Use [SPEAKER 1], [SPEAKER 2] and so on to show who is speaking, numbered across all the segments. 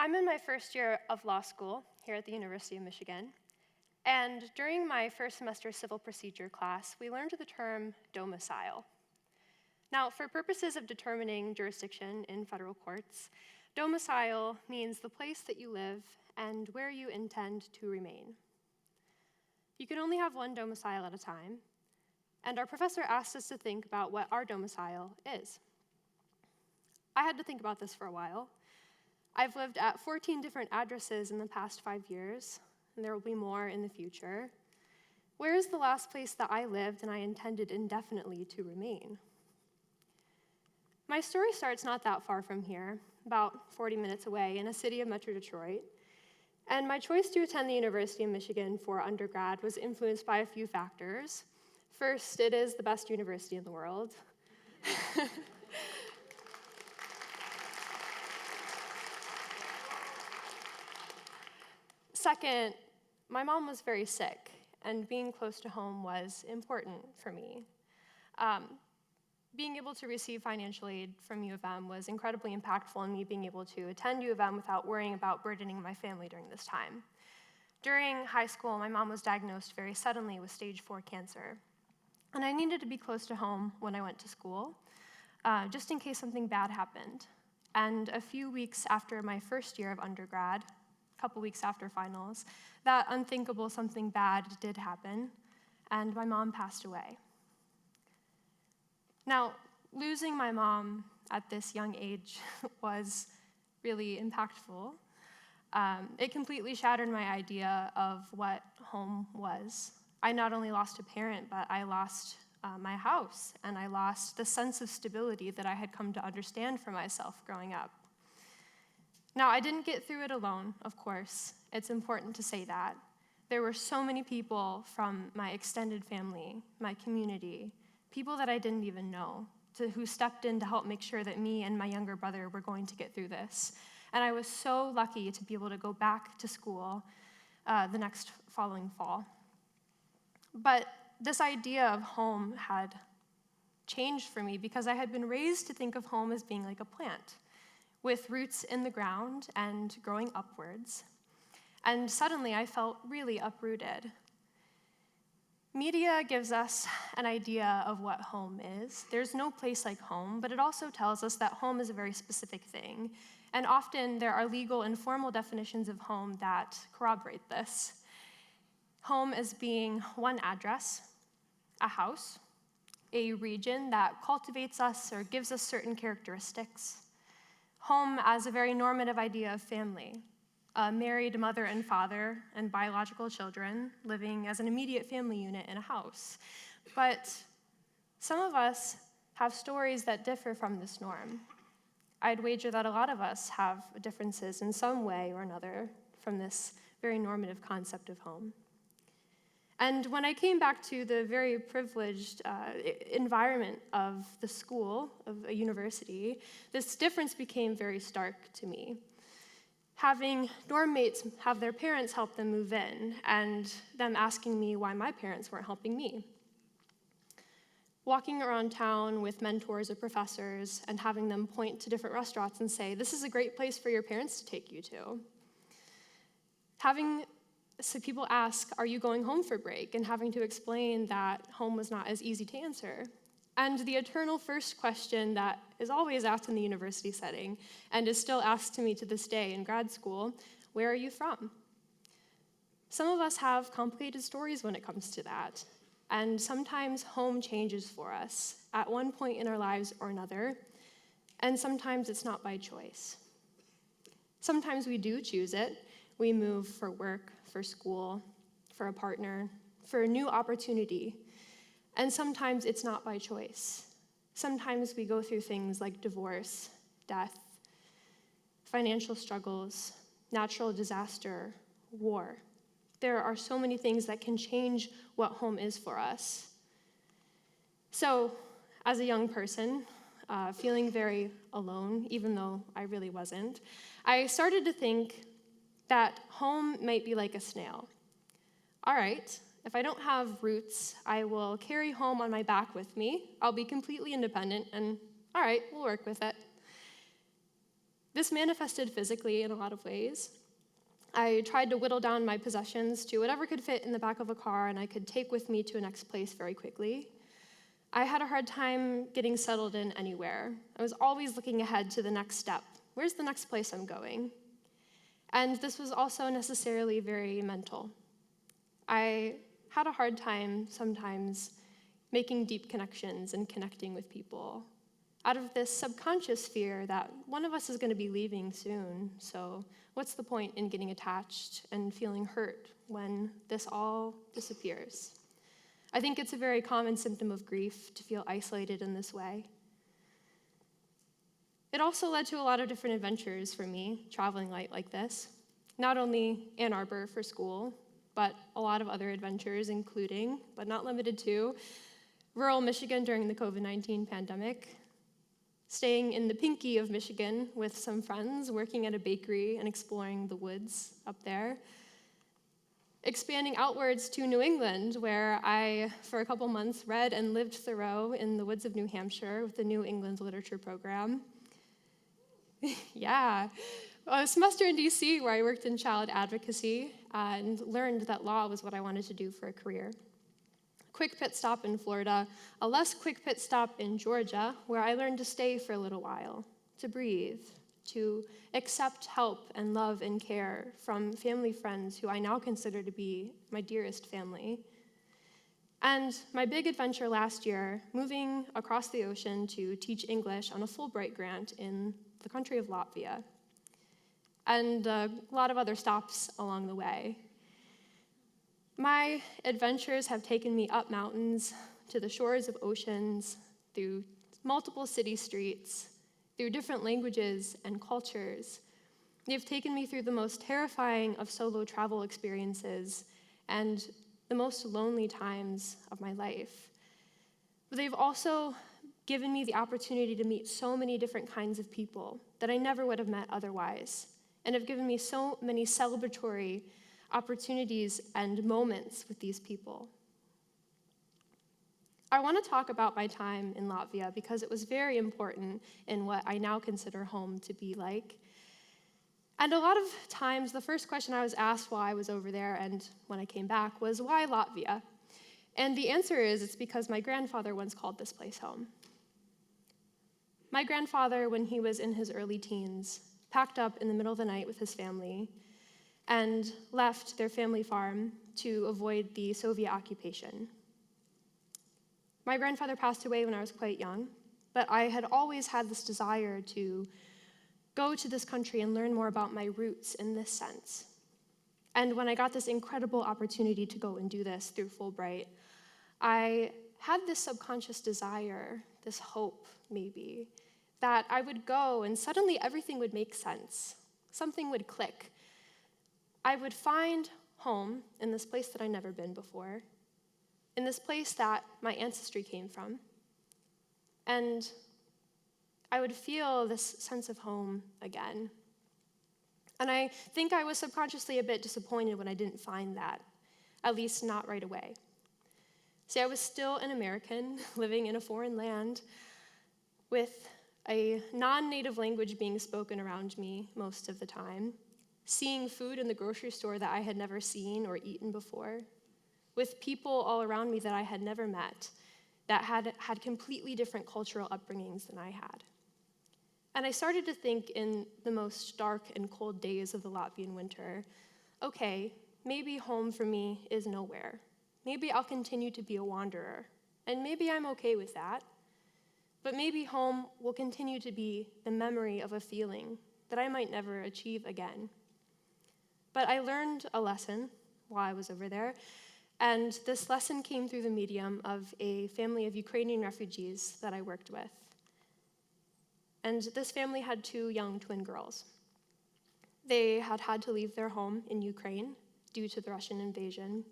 [SPEAKER 1] I'm in my first year of law school here at the University of Michigan, and during my first semester civil procedure class, we learned the term domicile. Now, for purposes of determining jurisdiction in federal courts, domicile means the place that you live and where you intend to remain. You can only have one domicile at a time, and our professor asked us to think about what our domicile is. I had to think about this for a while. I've lived at 14 different addresses in the past 5 years, and there will be more in the future. Where is the last place that I lived and I intended indefinitely to remain? My story starts not that far from here, about 40 minutes away, in a city of Metro Detroit. And my choice to attend the University of Michigan for undergrad was influenced by a few factors. First, it is the best university in the world. Second, my mom was very sick, and being close to home was important for me. Being able to receive financial aid from U of M was incredibly impactful in me being able to attend U of M without worrying about burdening my family during this time. During high school, my mom was diagnosed very suddenly with stage 4 cancer, and I needed to be close to home when I went to school, just in case something bad happened. And a few weeks after my first year of undergrad, a couple weeks after finals, that unthinkable something bad did happen, and my mom passed away. Now, losing my mom at this young age was really impactful. It completely shattered my idea of what home was. I not only lost a parent, but I lost my house, and I lost the sense of stability that I had come to understand for myself growing up. Now, I didn't get through it alone, of course. It's important to say that. There were so many people from my extended family, my community, people that I didn't even know, who stepped in to help make sure that me and my younger brother were going to get through this. And I was so lucky to be able to go back to school the next following fall. But this idea of home had changed for me because I had been raised to think of home as being like a plant, with roots in the ground and growing upwards. And suddenly I felt really uprooted. Media gives us an idea of what home is. There's no place like home, but it also tells us that home is a very specific thing. And often there are legal and formal definitions of home that corroborate this. Home as being one address, a house, a region that cultivates us or gives us certain characteristics. Home as a very normative idea of family, a married mother and father and biological children living as an immediate family unit in a house. But some of us have stories that differ from this norm. I'd wager that a lot of us have differences in some way or another from this very normative concept of home. And when I came back to the very privileged environment of the school, of a university, this difference became very stark to me. Having dorm mates have their parents help them move in, and them asking me why my parents weren't helping me. Walking around town with mentors or professors and having them point to different restaurants and say, "This is a great place for your parents to take you to." So people ask, "Are you going home for break?" and having to explain that home was not as easy to answer. And the eternal first question that is always asked in the university setting and is still asked to me to this day in grad school, "Where are you from?" Some of us have complicated stories when it comes to that. And sometimes home changes for us at one point in our lives or another, and sometimes it's not by choice. Sometimes we do choose it. We move for work, for school, for a partner, for a new opportunity. And sometimes it's not by choice. Sometimes we go through things like divorce, death, financial struggles, natural disaster, war. There are so many things that can change what home is for us. So, as a young person, feeling very alone, even though I really wasn't, I started to think that home might be like a snail. All right, if I don't have roots, I will carry home on my back with me. I'll be completely independent, and all right, we'll work with it. This manifested physically in a lot of ways. I tried to whittle down my possessions to whatever could fit in the back of a car and I could take with me to a next place very quickly. I had a hard time getting settled in anywhere. I was always looking ahead to the next step. Where's the next place I'm going? And this was also necessarily very mental. I had a hard time sometimes making deep connections and connecting with people out of this subconscious fear that one of us is going to be leaving soon, so what's the point in getting attached and feeling hurt when this all disappears? I think it's a very common symptom of grief to feel isolated in this way. It also led to a lot of different adventures for me, traveling light like this. Not only Ann Arbor for school, but a lot of other adventures, including, but not limited to, rural Michigan during the COVID-19 pandemic, staying in the Pinky of Michigan with some friends, working at a bakery and exploring the woods up there, expanding outwards to New England, where I, for a couple months, read and lived Thoreau in the woods of New Hampshire with the New England Literature Program. Yeah. A semester in DC where I worked in child advocacy and learned that law was what I wanted to do for a career. Quick pit stop in Florida, a less quick pit stop in Georgia, where I learned to stay for a little while, to breathe, to accept help and love and care from family friends who I now consider to be my dearest family. And my big adventure last year, moving across the ocean to teach English on a Fulbright grant in the country of Latvia, and a lot of other stops along the way. My adventures have taken me up mountains, to the shores of oceans, through multiple city streets, through different languages and cultures. They've taken me through the most terrifying of solo travel experiences and the most lonely times of my life. But they've also given me the opportunity to meet so many different kinds of people that I never would have met otherwise, and have given me so many celebratory opportunities and moments with these people. I want to talk about my time in Latvia because it was very important in what I now consider home to be like. And a lot of times, the first question I was asked while I was over there and when I came back was, why Latvia? And the answer is, it's because my grandfather once called this place home. My grandfather, when he was in his early teens, packed up in the middle of the night with his family and left their family farm to avoid the Soviet occupation. My grandfather passed away when I was quite young, but I had always had this desire to go to this country and learn more about my roots in this sense. And when I got this incredible opportunity to go and do this through Fulbright, I had this subconscious desire, this hope maybe, that I would go and suddenly everything would make sense. Something would click. I would find home in this place that I'd never been before, in this place that my ancestry came from, and I would feel this sense of home again. And I think I was subconsciously a bit disappointed when I didn't find that, at least not right away. See, I was still an American living in a foreign land with a non-native language being spoken around me most of the time, seeing food in the grocery store that I had never seen or eaten before, with people all around me that I had never met, that had completely different cultural upbringings than I had. And I started to think in the most dark and cold days of the Latvian winter, okay, maybe home for me is nowhere. Maybe I'll continue to be a wanderer, and maybe I'm okay with that. But maybe home will continue to be the memory of a feeling that I might never achieve again. But I learned a lesson while I was over there, and this lesson came through the medium of a family of Ukrainian refugees that I worked with. And this family had 2 young twin girls. They had had to leave their home in Ukraine due to the Russian invasion.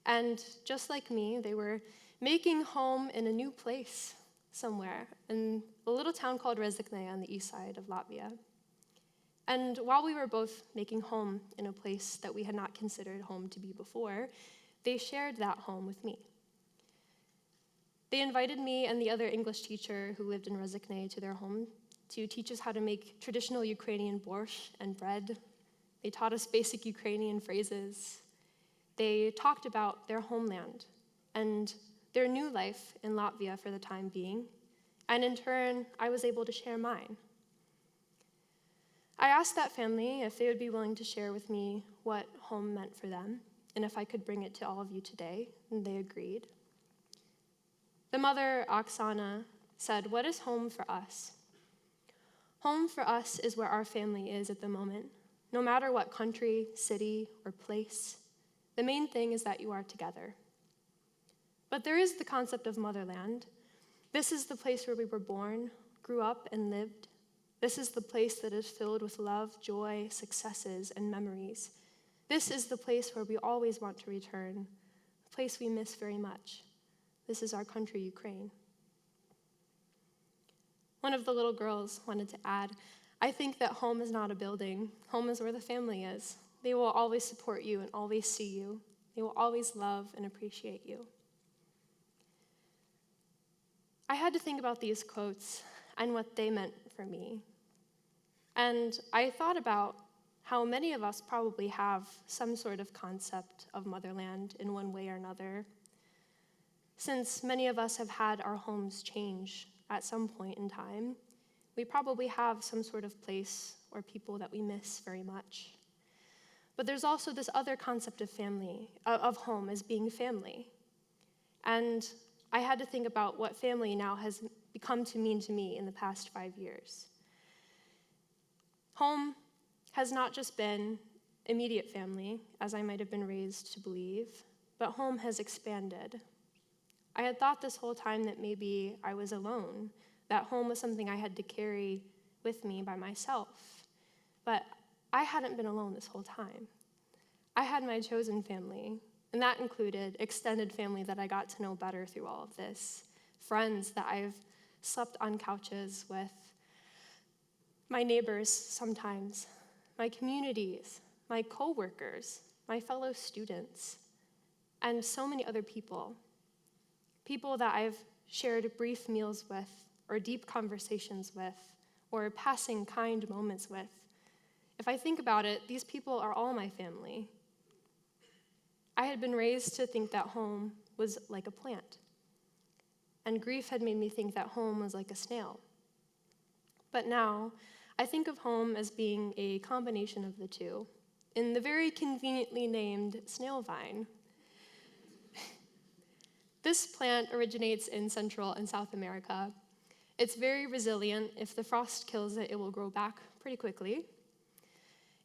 [SPEAKER 1] And just like me, they were making home in a new place somewhere, in a little town called Rezekne on the east side of Latvia. And while we were both making home in a place that we had not considered home to be before, they shared that home with me. They invited me and the other English teacher who lived in Rezekne to their home to teach us how to make traditional Ukrainian borscht and bread. They taught us basic Ukrainian phrases. They talked about their homeland and their new life in Latvia for the time being, and in turn, I was able to share mine. I asked that family if they would be willing to share with me what home meant for them, and if I could bring it to all of you today, and they agreed. The mother, Oksana, said, "What is home for us? Home for us is where our family is at the moment, no matter what country, city, or place. The main thing is that you are together." But there is the concept of motherland. This is the place where we were born, grew up, and lived. This is the place that is filled with love, joy, successes, and memories. This is the place where we always want to return, a place we miss very much. This is our country, Ukraine. One of the little girls wanted to add, "I think that home is not a building. Home is where the family is. They will always support you and always see you. They will always love and appreciate you." I had to think about these quotes and what they meant for me. And I thought about how many of us probably have some sort of concept of motherland in one way or another. Since many of us have had our homes change at some point in time, we probably have some sort of place or people that we miss very much. But there's also this other concept of family, of home as being family. And I had to think about what family now has become to mean to me in the past 5 years. Home has not just been immediate family, as I might have been raised to believe, but home has expanded. I had thought this whole time that maybe I was alone, that home was something I had to carry with me by myself. But I hadn't been alone this whole time. I had my chosen family, and that included extended family that I got to know better through all of this, friends that I've slept on couches with, my neighbors sometimes, my communities, my coworkers, my fellow students, and so many other people. People that I've shared brief meals with, or deep conversations with, or passing kind moments with. If I think about it, these people are all my family. I had been raised to think that home was like a plant, and grief had made me think that home was like a snail. But now, I think of home as being a combination of the two, in the very conveniently named snail vine. This plant originates in Central and South America. It's very resilient. If the frost kills it, it will grow back pretty quickly.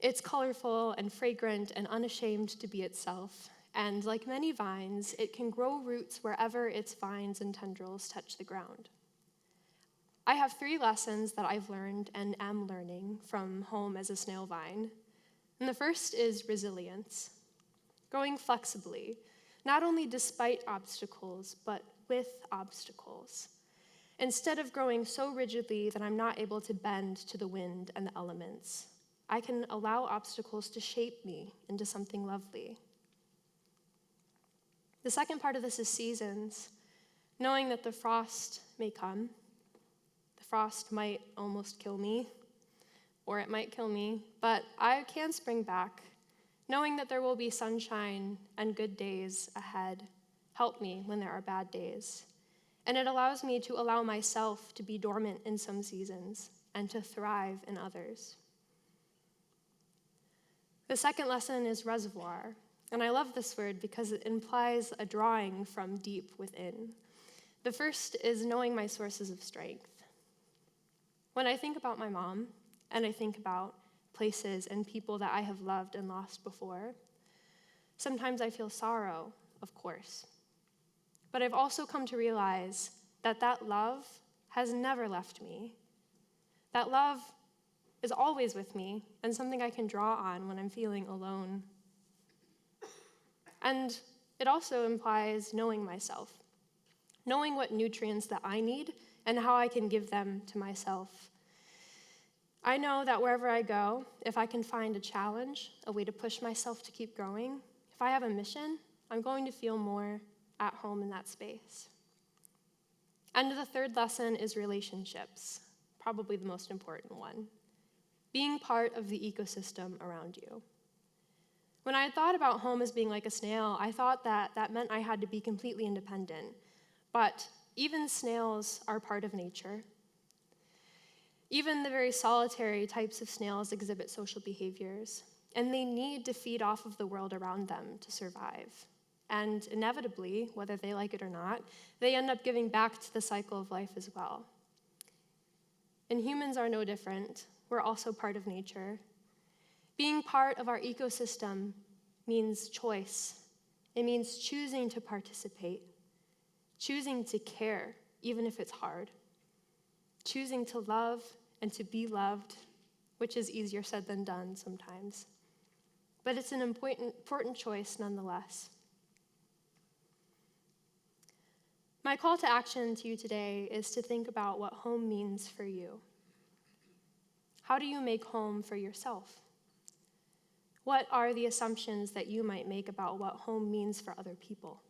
[SPEAKER 1] It's colorful and fragrant and unashamed to be itself. And like many vines, it can grow roots wherever its vines and tendrils touch the ground. I have 3 lessons that I've learned and am learning from home as a snail vine. And the first is resilience, growing flexibly, not only despite obstacles, but with obstacles. Instead of growing so rigidly that I'm not able to bend to the wind and the elements, I can allow obstacles to shape me into something lovely. The second part of this is seasons, knowing that the frost may come. The frost might almost kill me, or it might kill me, but I can spring back, knowing that there will be sunshine and good days ahead. Help me when there are bad days. And it allows me to allow myself to be dormant in some seasons and to thrive in others. The second lesson is reservoir, and I love this word because it implies a drawing from deep within. The first is knowing my sources of strength. When I think about my mom, and I think about places and people that I have loved and lost before, sometimes I feel sorrow, of course. But I've also come to realize that that love has never left me. That love is always with me and something I can draw on when I'm feeling alone. And it also implies knowing myself, knowing what nutrients that I need and how I can give them to myself. I know that wherever I go, if I can find a challenge, a way to push myself to keep growing, if I have a mission, I'm going to feel more at home in that space. And the third lesson is relationships, probably the most important one: being part of the ecosystem around you. When I thought about home as being like a snail, I thought that meant I had to be completely independent. But even snails are part of nature. Even the very solitary types of snails exhibit social behaviors, and they need to feed off of the world around them to survive. And inevitably, whether they like it or not, they end up giving back to the cycle of life as well. And humans are no different. We're also part of nature. Being part of our ecosystem means choice. It means choosing to participate, choosing to care, even if it's hard, choosing to love and to be loved, which is easier said than done sometimes. But it's an important choice nonetheless. My call to action to you today is to think about what home means for you. How do you make home for yourself? What are the assumptions that you might make about what home means for other people?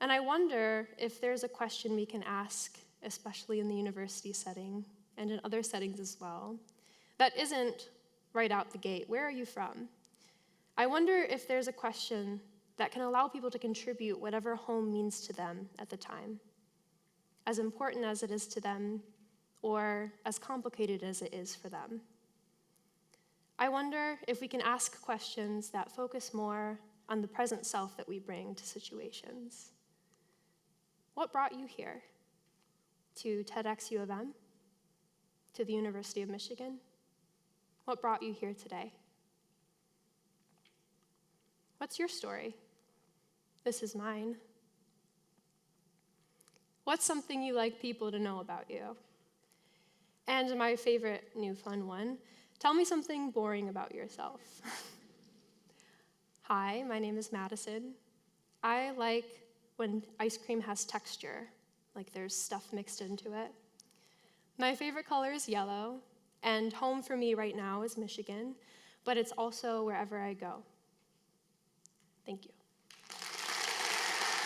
[SPEAKER 1] And I wonder if there's a question we can ask, especially in the university setting and in other settings as well, that isn't right out the gate, where are you from? I wonder if there's a question that can allow people to contribute whatever home means to them at the time, as important as it is to them, or as complicated as it is for them. I wonder if we can ask questions that focus more on the present self that we bring to situations. What brought you here? To TEDxUofM? To the University of Michigan? What brought you here today? What's your story? This is mine. What's something you like people to know about you? And my favorite new fun one, tell me something boring about yourself. Hi, my name is Madison. I like when ice cream has texture, like there's stuff mixed into it. My favorite color is yellow, and home for me right now is Michigan, but it's also wherever I go. Thank you.